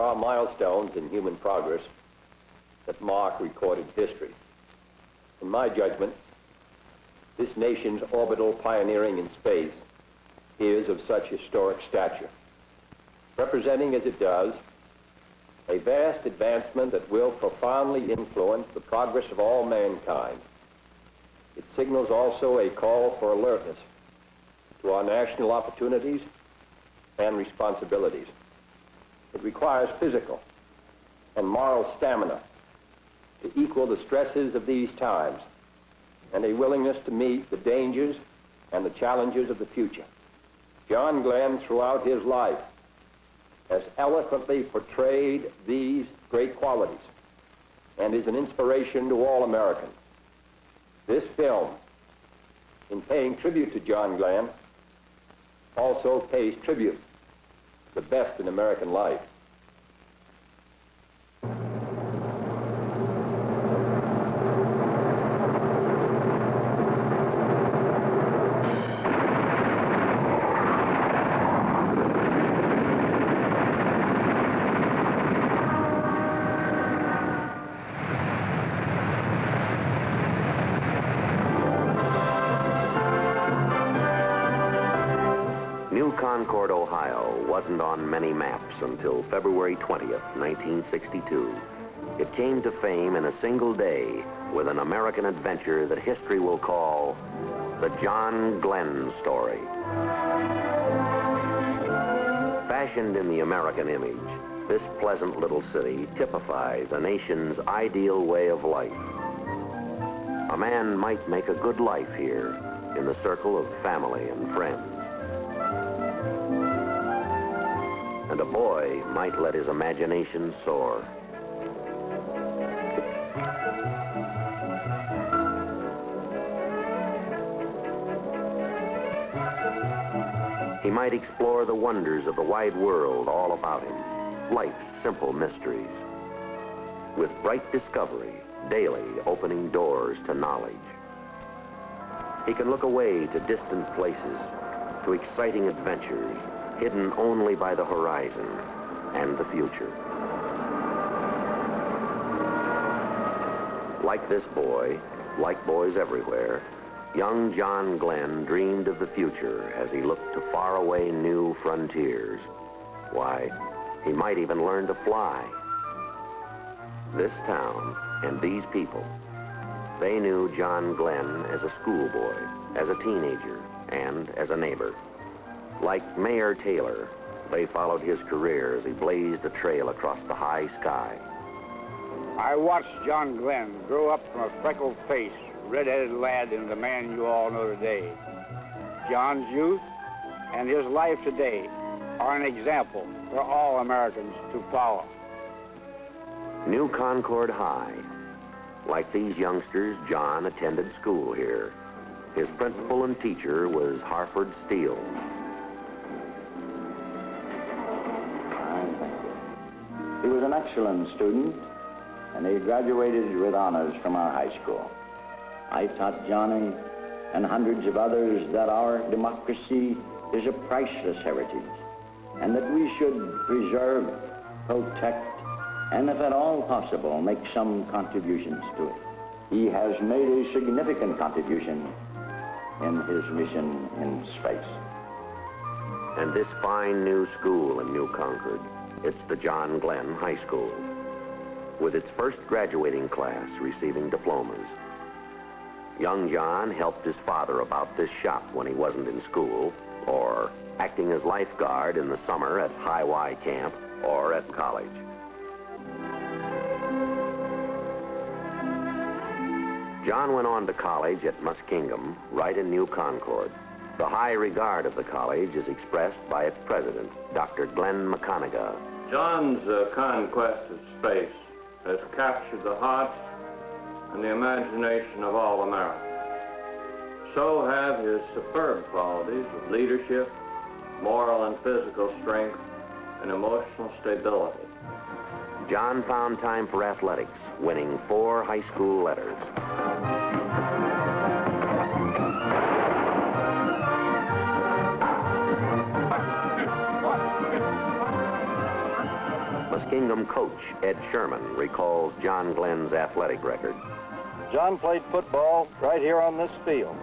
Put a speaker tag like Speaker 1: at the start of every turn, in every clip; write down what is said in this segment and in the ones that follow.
Speaker 1: are milestones in human progress that mark recorded history. In my judgment, this nation's orbital pioneering in space is of such historic stature, representing as it does a vast advancement that will profoundly influence the progress of all mankind. It signals also a call for alertness to our national opportunities and responsibilities. It requires physical and moral stamina to equal the stresses of these times and a willingness to meet the dangers and the challenges of the future. John Glenn, throughout his life, has eloquently portrayed these great qualities and is an inspiration to all Americans. This film, in paying tribute to John Glenn, also pays tribute to the best in American life.
Speaker 2: Concord, Ohio wasn't on many maps until February 20th, 1962. It came to fame in a single day with an American adventure that history will call the John Glenn story. Fashioned in the American image, this pleasant little city typifies a nation's ideal way of life. A man might make a good life here in the circle of family and friends. And a boy might let his imagination soar. He might explore the wonders of the wide world all about him, life's simple mysteries, with bright discovery daily opening doors to knowledge. He can look away to distant places, to exciting adventures, hidden only by the horizon and the future. Like this boy, like boys everywhere, young John Glenn dreamed of the future as he looked to faraway new frontiers. Why, he might even learn to fly. This town and these people, they knew John Glenn as a schoolboy, as a teenager, and as a neighbor. Like Mayor Taylor, they followed his career as he blazed a trail across the high sky.
Speaker 3: I watched John Glenn grow up from a freckled-faced, red-headed lad into the man you all know today. John's youth and his life today are an example for all Americans to follow.
Speaker 2: New Concord High. Like these youngsters, John attended school here. His principal and teacher was Harford Steele.
Speaker 4: He was an excellent student, and he graduated with honors from our high school. I taught Johnny and hundreds of others that our democracy is a priceless heritage, and that we should preserve, protect, and if at all possible, make some contributions to it. He has made a significant contribution in his mission in space.
Speaker 2: And this fine new school in New Concord, it's the John Glenn High School, with its first graduating class receiving diplomas. Young John helped his father about this shop when he wasn't in school, or acting as lifeguard in the summer at High Y Camp or at college. John went on to college at Muskingum, right in New Concord. The high regard of the college is expressed by its president, Dr. Glenn McConaughey.
Speaker 5: John's conquest of space has captured the hearts and the imagination of all Americans. So have his superb qualities of leadership, moral and physical strength, and emotional stability.
Speaker 2: John found time for athletics, winning 4 high school letters. Muskingum coach Ed Sherman recalls John Glenn's athletic record.
Speaker 6: John played football right here on this field.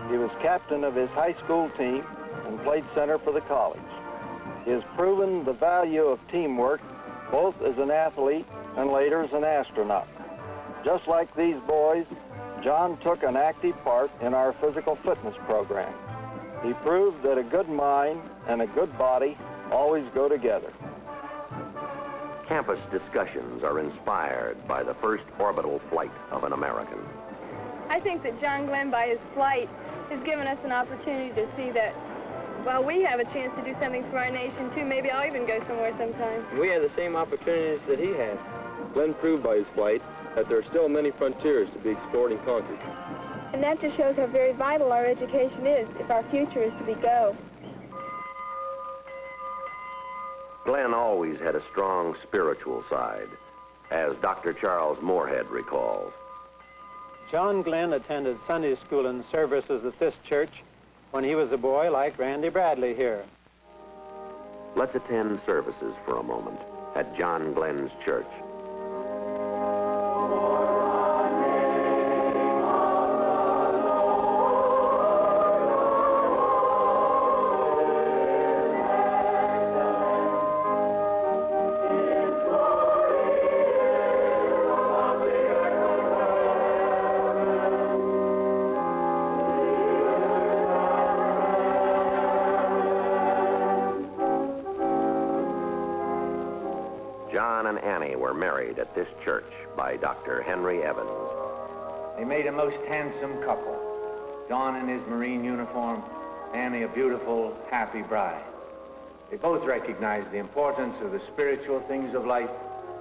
Speaker 6: He was captain of his high school team and played center for the college. He has proven the value of teamwork both as an athlete and later as an astronaut. Just like these boys, John took an active part in our physical fitness program. He proved that a good mind and a good body always go together.
Speaker 2: Campus discussions are inspired by the first orbital flight of an American.
Speaker 7: I think that John Glenn, by his flight, has given us an opportunity to see that, well, we have a chance to do something for our nation, too. Maybe I'll even go somewhere sometime.
Speaker 8: We have the same opportunities that he had. Glenn proved by his flight that there are still many frontiers to be explored and conquered.
Speaker 7: And that just shows how very vital our education is if our future is to be go.
Speaker 2: Glenn always had a strong spiritual side, as Dr. Charles Moorhead recalls.
Speaker 9: John Glenn attended Sunday school and services at this church when he was a boy like Randy Bradley here.
Speaker 2: Let's attend services for a moment at John Glenn's church. John and Annie were married at this church by Dr. Henry Evans.
Speaker 10: They made a most handsome couple. John in his Marine uniform, Annie a beautiful, happy bride. They both recognized the importance of the spiritual things of life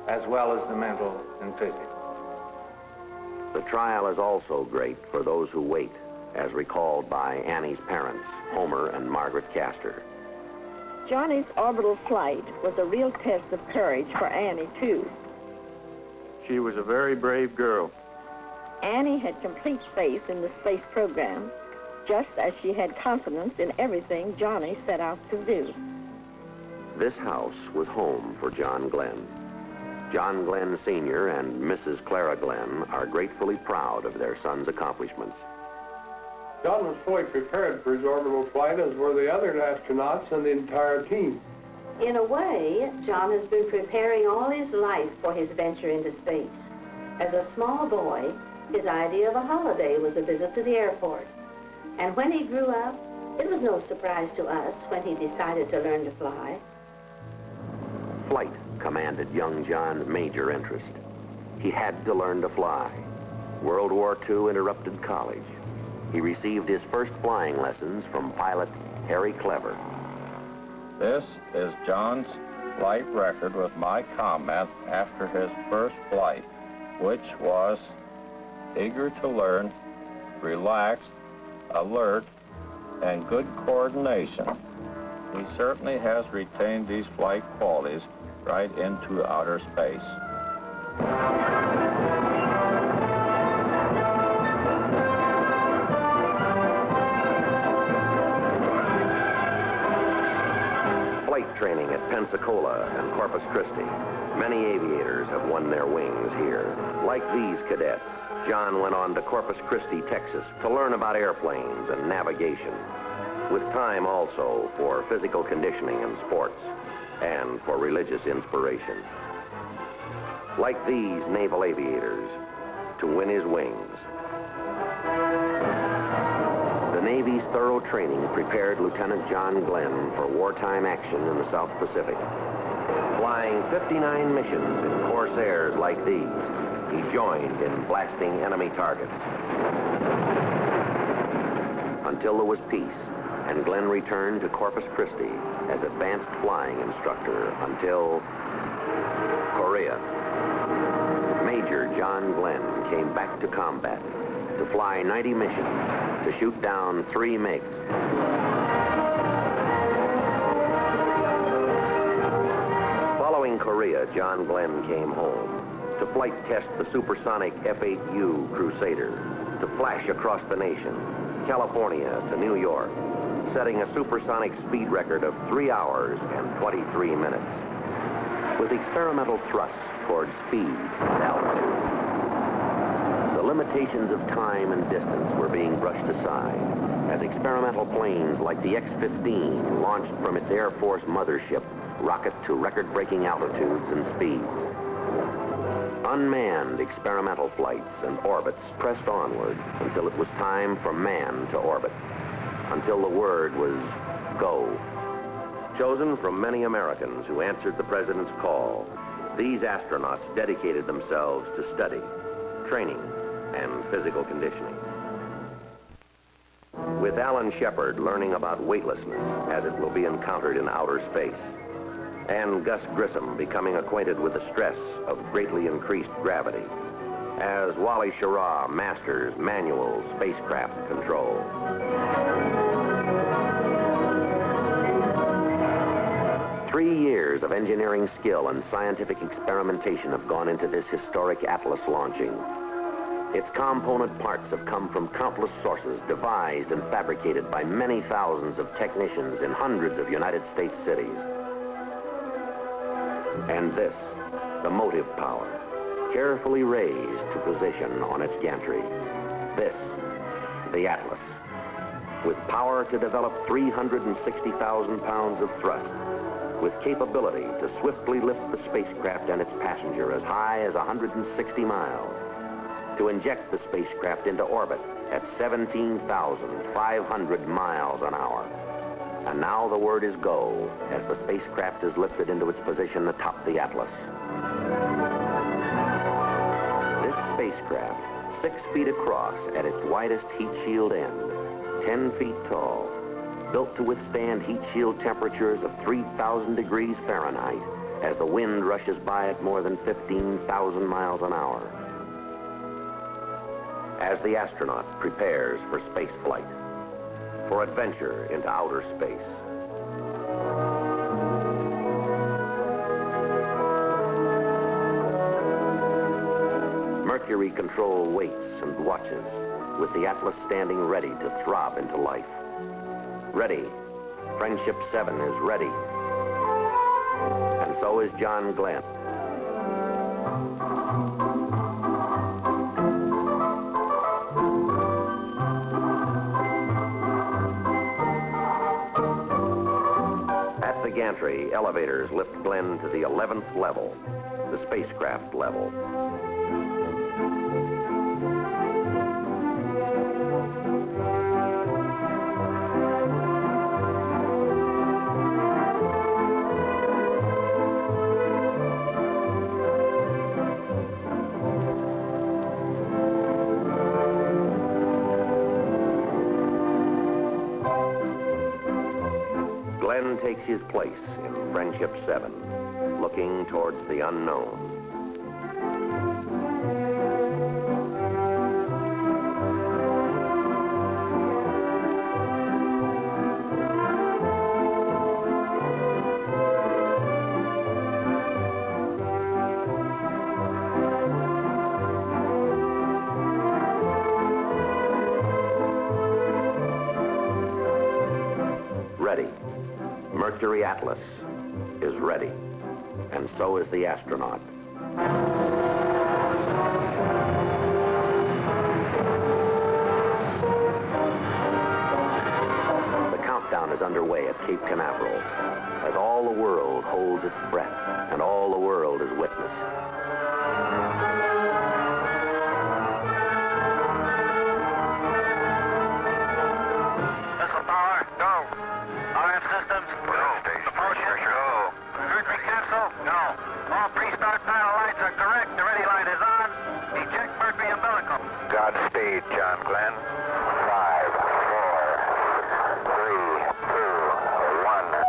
Speaker 10: as well as the mental and physical.
Speaker 2: The trial is also great for those who wait, as recalled by Annie's parents, Homer and Margaret Castor.
Speaker 11: Johnny's orbital flight was a real test of courage for Annie, too.
Speaker 8: She was a very brave girl.
Speaker 11: Annie had complete faith in the space program, just as she had confidence in everything Johnny set out to do.
Speaker 2: This house was home for John Glenn. John Glenn Sr. and Mrs. Clara Glenn are gratefully proud of their son's accomplishments.
Speaker 12: John was fully prepared for his orbital flight, as were the other astronauts and the entire team.
Speaker 13: In a way, John has been preparing all his life for his venture into space. As a small boy, his idea of a holiday was a visit to the airport. And when he grew up, it was no surprise to us when he decided to learn to fly.
Speaker 2: Flight commanded young John's major interest. He had to learn to fly. World War II interrupted college. He received his first flying lessons from pilot Harry Clever.
Speaker 5: This is John's flight record with my comment after his first flight, which was eager to learn, relaxed, alert, and good coordination. He certainly has retained these flight qualities right into outer space.
Speaker 2: Flight training at Pensacola and Corpus Christi. Many aviators have won their wings here. Like these cadets, John went on to Corpus Christi, Texas, to learn about airplanes and navigation, with time also for physical conditioning and sports, and for religious inspiration. Like these naval aviators, to win his wings. The Navy's thorough training prepared Lieutenant John Glenn for wartime action in the South Pacific. Flying 59 missions in Corsairs like these, he joined in blasting enemy targets. Until there was peace, and Glenn returned to Corpus Christi as advanced flying instructor until Korea. Major John Glenn came back to combat to fly 90 missions to shoot down 3 MiGs. Following Korea, John Glenn came home to flight test the supersonic F-8U Crusader, to flash across the nation, California to New York, setting a supersonic speed record of 3 hours and 23 minutes. with experimental thrusts toward speed and altitude. The limitations of time and distance were being brushed aside as experimental planes like the X-15 launched from its Air Force mothership rocket to record-breaking altitudes and speeds. Unmanned experimental flights and orbits pressed onward until it was time for man to orbit, until the word was go. Chosen from many Americans who answered the president's call, these astronauts dedicated themselves to study, training, and physical conditioning. With Alan Shepard learning about weightlessness as it will be encountered in outer space, and Gus Grissom becoming acquainted with the stress of greatly increased gravity, as Wally Schirra masters manual spacecraft control. 3 years of engineering skill and scientific experimentation have gone into this historic Atlas launching. Its component parts have come from countless sources, devised and fabricated by many thousands of technicians in hundreds of United States cities. And this, the motive power, carefully raised to position on its gantry. This, the Atlas, with power to develop 360,000 pounds of thrust, with capability to swiftly lift the spacecraft and its passenger as high as 160 miles, to inject the spacecraft into orbit at 17,500 miles an hour. And now the word is go as the spacecraft is lifted into its position atop the Atlas. This spacecraft, 6 feet across at its widest heat shield end, 10 feet tall, built to withstand heat shield temperatures of 3,000 degrees Fahrenheit as the wind rushes by at more than 15,000 miles an hour. As the astronaut prepares for space flight, for adventure into outer space. Mercury control waits and watches, with the Atlas standing ready to throb into life. Ready. Friendship 7 is ready. And so is John Glenn. At the gantry, elevators lift Glenn to the 11th level, the spacecraft level. Glenn takes his place in Friendship 7, looking towards the unknown. Ready. Mercury Atlas is ready, and so is the astronaut. The countdown is underway at Cape Canaveral as all the world holds its breath and all the world is witness.
Speaker 14: Godspeed, John Glenn. 5, 4, 3, 2, 1, 0.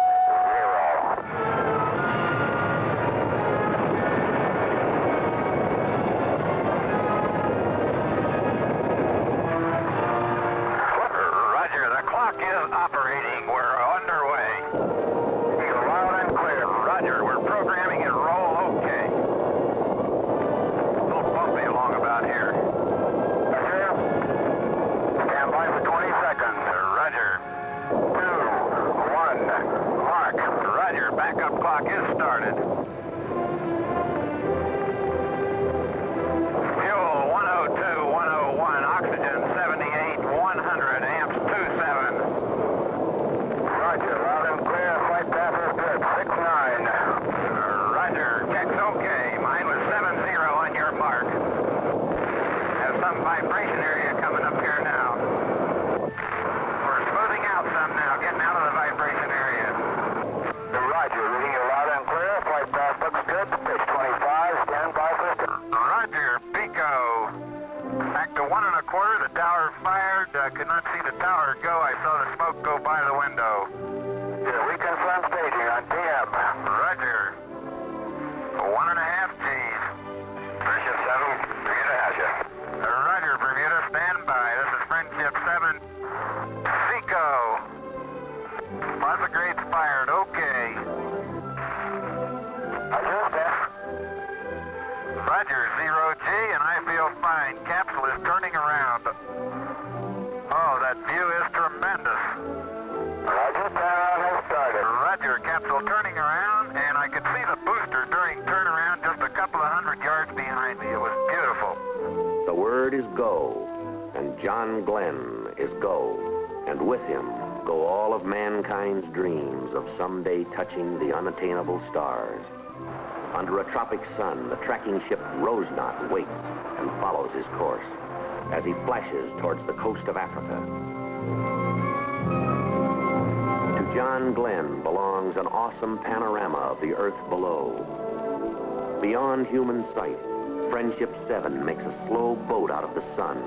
Speaker 14: Roger, the clock is operating. We're underway. Feel loud and clear. Roger, we're programming and roll okay. A little bumpy along about here. Stand by for 20 seconds. Roger. 2, 1, mark. Roger, backup clock is started. Roger, 0G, and I feel fine. Capsule is turning around. Oh, that view is tremendous. Roger, turnaround has started. Roger, capsule turning around, and I could see the booster during turnaround just a couple of 100 yards behind me. It was beautiful.
Speaker 2: The word is go, and John Glenn is go, and with him go all of mankind's dreams of someday touching the unattainable stars. Under a tropic sun, the tracking ship Rosenot waits and follows his course as he flashes towards the coast of Africa. To John Glenn belongs an awesome panorama of the earth below. Beyond human sight, Friendship 7 makes a slow boat out of the sun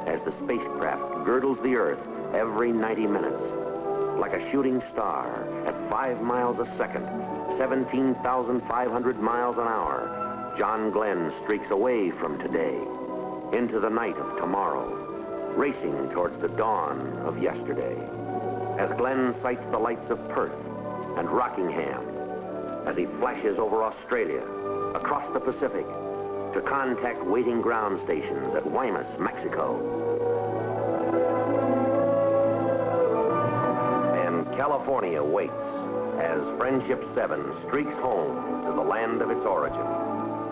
Speaker 2: as the spacecraft girdles the earth every 90 minutes. Like a shooting star at 5 miles a second, 17,500 miles an hour, John Glenn streaks away from today into the night of tomorrow, racing towards the dawn of yesterday. As Glenn sights the lights of Perth and Rockingham, as he flashes over Australia, across the Pacific, to contact waiting ground stations at Guaymas, Mexico. California waits as Friendship 7 streaks home to the land of its origin.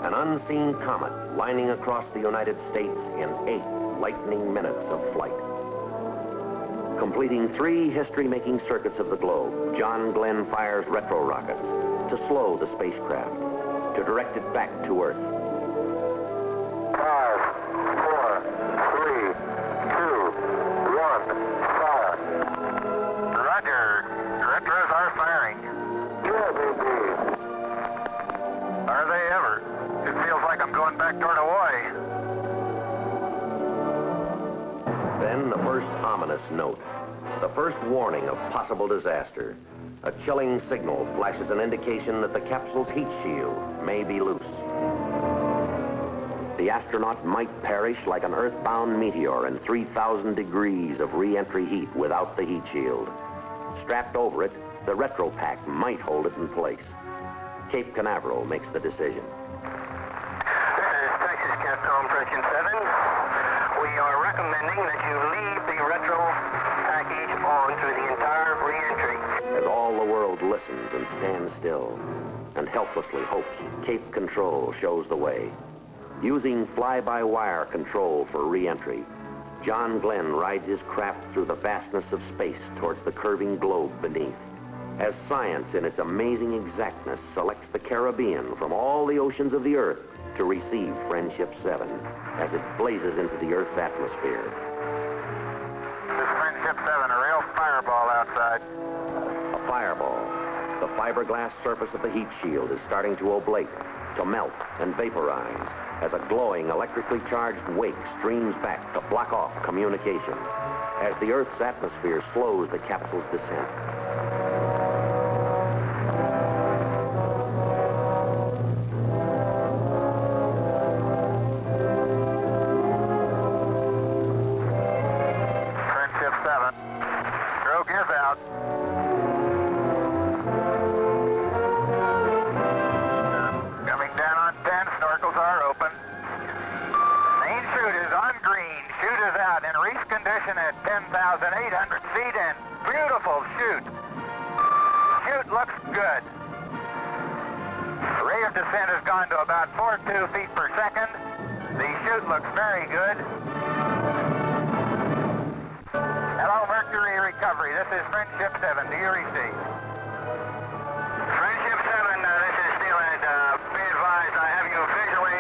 Speaker 2: An unseen comet lining across the United States in 8 lightning minutes of flight. Completing 3 history-making circuits of the globe, John Glenn fires retro rockets to slow the spacecraft, to direct it back to Earth.
Speaker 14: 5, 4, 3, 2, 1, fire. Roger. Retros are firing. Yeah, baby. Are they ever? It feels like I'm going back toward Hawaii.
Speaker 2: Then the first ominous note, the first warning of possible disaster. A chilling signal flashes an indication that the capsule's heat shield may be loose. The astronaut might perish like an earthbound meteor in 3,000 degrees of re-entry heat without the heat shield. Strapped over it, the retro pack might hold it in place. Cape Canaveral makes the decision.
Speaker 14: This is Texas Capcom Friendship 7. We are recommending that you leave the retro package on through the entire re-entry.
Speaker 2: As all the world listens and stands still and helplessly hopes, Cape Control shows the way. Using fly-by-wire control for re-entry, John Glenn rides his craft through the vastness of space towards the curving globe beneath. As science in its amazing exactness selects the Caribbean from all the oceans of the Earth to receive Friendship 7 as it blazes into the Earth's atmosphere.
Speaker 14: This is Friendship 7, a real fireball outside.
Speaker 2: A fireball. The fiberglass surface of the heat shield is starting to oblate, to melt and vaporize as a glowing electrically charged wake streams back to block off communication as the Earth's atmosphere slows the capsule's descent.
Speaker 14: Friendship 7. Stroke is out. Coming down on 10, snorkels are open. Main chute is on green. Chute is out in reef condition at 10,800 feet and beautiful chute. Chute looks good. Rate of descent has gone to about 4.2 feet per second. The chute looks very good. Hello, Mercury Recovery. This is Friendship 7. Do you receive? Friendship 7, this is Steelhead. Be advised, I have you visually...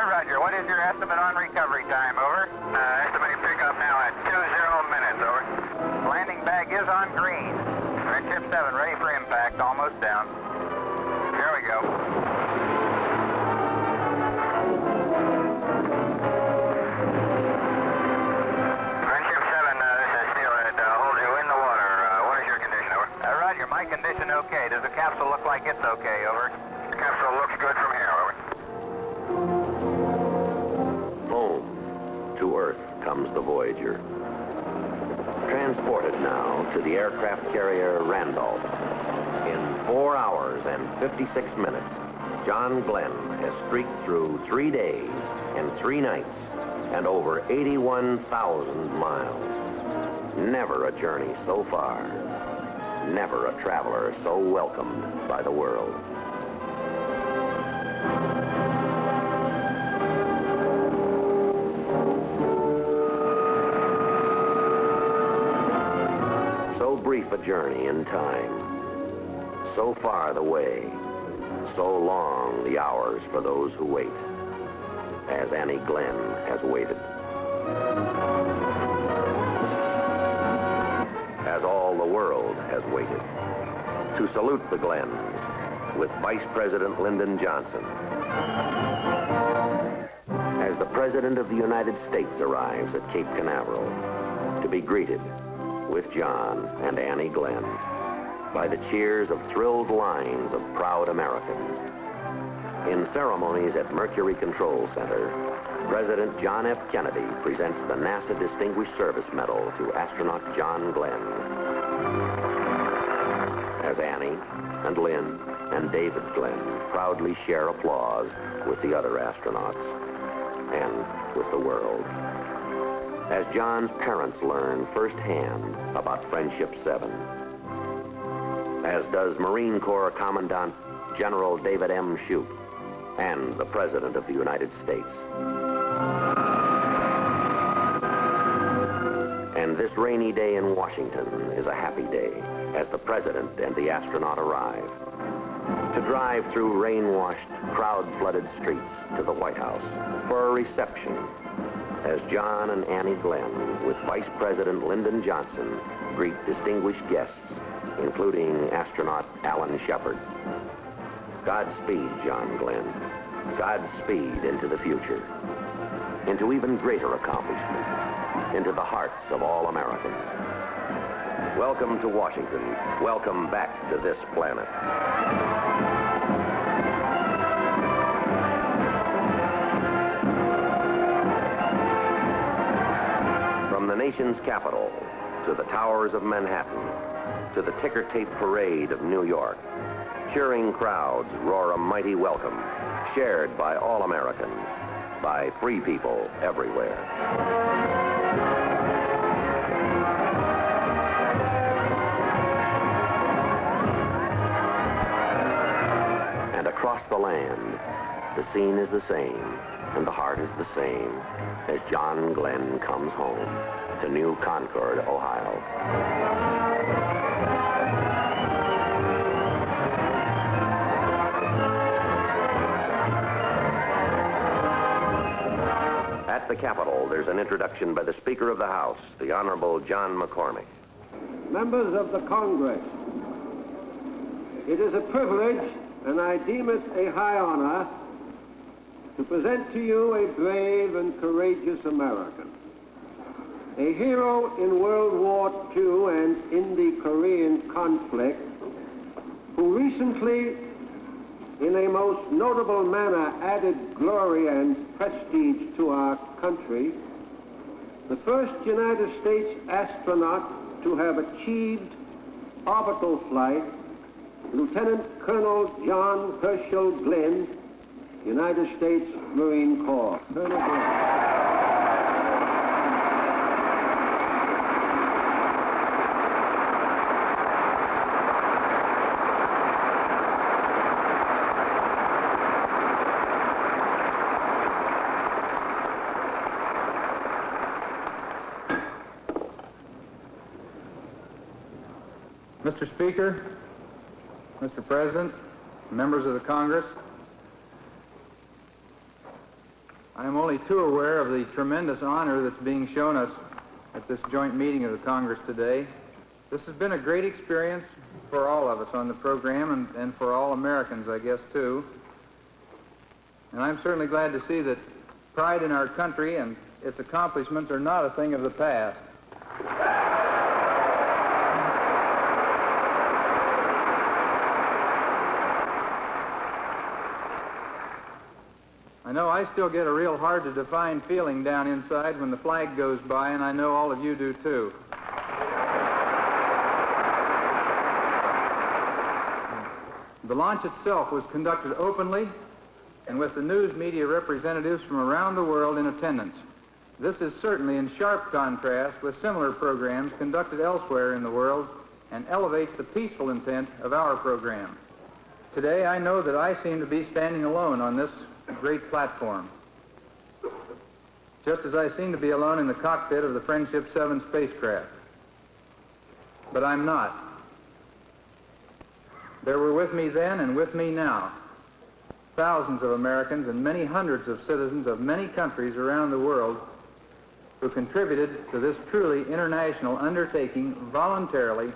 Speaker 14: Roger. What is your estimate on recovery time? Over. Estimating pickup now at 20 minutes. Over. Landing bag is on green. Friendship 7, ready for impact. Almost down. Here we go. Friendship 7, this is Steelhead. Hold you in the water. What is your condition? Over. Roger. My condition okay. Does the capsule look like it's okay? Over. The capsule looks good from here. Over.
Speaker 2: Home to Earth comes the Voyager. Transported now to the aircraft carrier Randolph. In 4 hours and 56 minutes, John Glenn has streaked through 3 days and 3 nights and over 81,000 miles. Never a journey so far. Never a traveler so welcomed by the world. So brief a journey in time. So far the way. So long the hours for those who wait, as Annie Glenn has waited. As all the world has waited. To salute the Glenns with Vice President Lyndon Johnson. As the President of the United States arrives at Cape Canaveral to be greeted with John and Annie Glenn by the cheers of thrilled lines of proud Americans. In ceremonies at Mercury Control Center, President John F. Kennedy presents the NASA Distinguished Service Medal to astronaut John Glenn. As Annie and Lynn and David Glenn proudly share applause with the other astronauts and with the world. As John's parents learn firsthand about Friendship 7. As does Marine Corps Commandant General David M. Shoup and the President of the United States. And this rainy day in Washington is a happy day as the President and the astronaut arrive to drive through rain-washed, crowd-flooded streets to the White House for a reception as John and Annie Glenn with Vice President Lyndon Johnson greet distinguished guests, including astronaut Alan Shepard. Godspeed, John Glenn. Godspeed into the future, into even greater accomplishment, into the hearts of all Americans. Welcome to Washington. Welcome back to this planet. From the nation's capital to the towers of Manhattan, to the ticker tape parade of New York, cheering crowds roar a mighty welcome, shared by all Americans, by free people everywhere. And across the land, the scene is the same, and the heart is the same, as John Glenn comes home to New Concord, Ohio. At the Capitol, there's an introduction by the Speaker of the House, the Honorable John McCormick.
Speaker 15: Members of the Congress, it is a privilege, and I deem it a high honor, to present to you a brave and courageous American, a hero in World War II and in the Korean conflict, who recently, in a most notable manner, added glory and prestige to our country, the first United States astronaut to have achieved orbital flight, Lieutenant Colonel John Herschel Glenn, United States Marine Corps. Colonel Glenn.
Speaker 16: Mr. Speaker, Mr. President, members of the Congress, I am only too aware of the tremendous honor that's being shown us at this joint meeting of the Congress today. This has been a great experience for all of us on the program and for all Americans, I guess, too. And I'm certainly glad to see that pride in our country and its accomplishments are not a thing of the past. I know I still get a real hard-to-define feeling down inside when the flag goes by, and I know all of you do, too. The The launch itself was conducted openly and with the news media representatives from around the world in attendance. This is certainly in sharp contrast with similar programs conducted elsewhere in the world and elevates the peaceful intent of our program. Today, I know that I seem to be standing alone on this great platform, just as I seem to be alone in the cockpit of the Friendship 7 spacecraft. But I'm not. There were with me then and with me now thousands of Americans and many hundreds of citizens of many countries around the world who contributed to this truly international undertaking voluntarily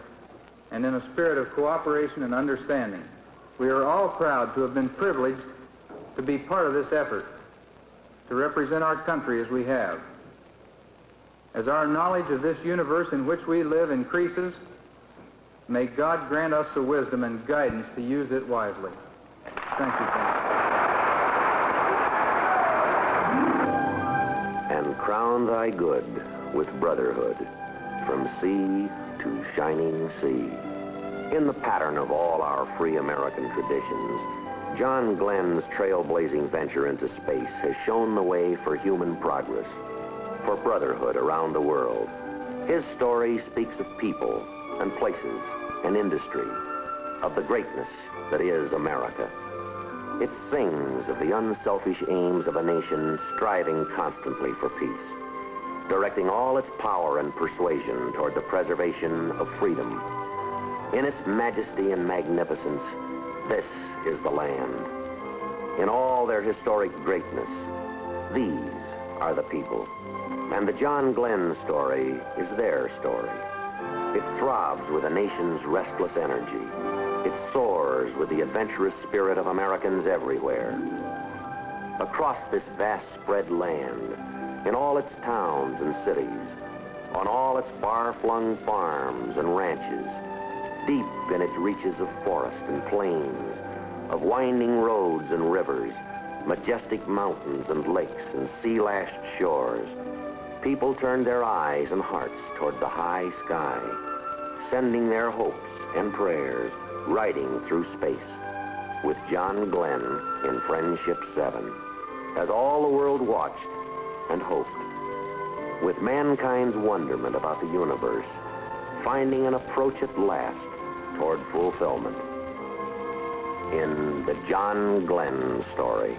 Speaker 16: and in a spirit of cooperation and understanding. We are all proud to have been privileged to be part of this effort, to represent our country as we have. As our knowledge of this universe in which we live increases, may God grant us the wisdom and guidance to use it wisely. Thank you, friends.
Speaker 2: And crown thy good with brotherhood, from sea to shining sea. In the pattern of all our free American traditions, John Glenn's trailblazing venture into space has shown the way for human progress, for brotherhood around the world. His story speaks of people and places and industry, of the greatness that is America. It sings of the unselfish aims of a nation striving constantly for peace, directing all its power and persuasion toward the preservation of freedom. In its majesty and magnificence, this is the land. In all their historic greatness, these are the people. And the John Glenn story is their story. It throbs with a nation's restless energy. It soars with the adventurous spirit of Americans everywhere. Across this vast spread land, in all its towns and cities, on all its far-flung farms and ranches, deep in its reaches of forest and plains, of winding roads and rivers, majestic mountains and lakes and sea-lashed shores, people turned their eyes and hearts toward the high sky, sending their hopes and prayers riding through space with John Glenn in Friendship 7, as all the world watched and hoped, with mankind's wonderment about the universe, finding an approach at last toward fulfillment. In the John Glenn story.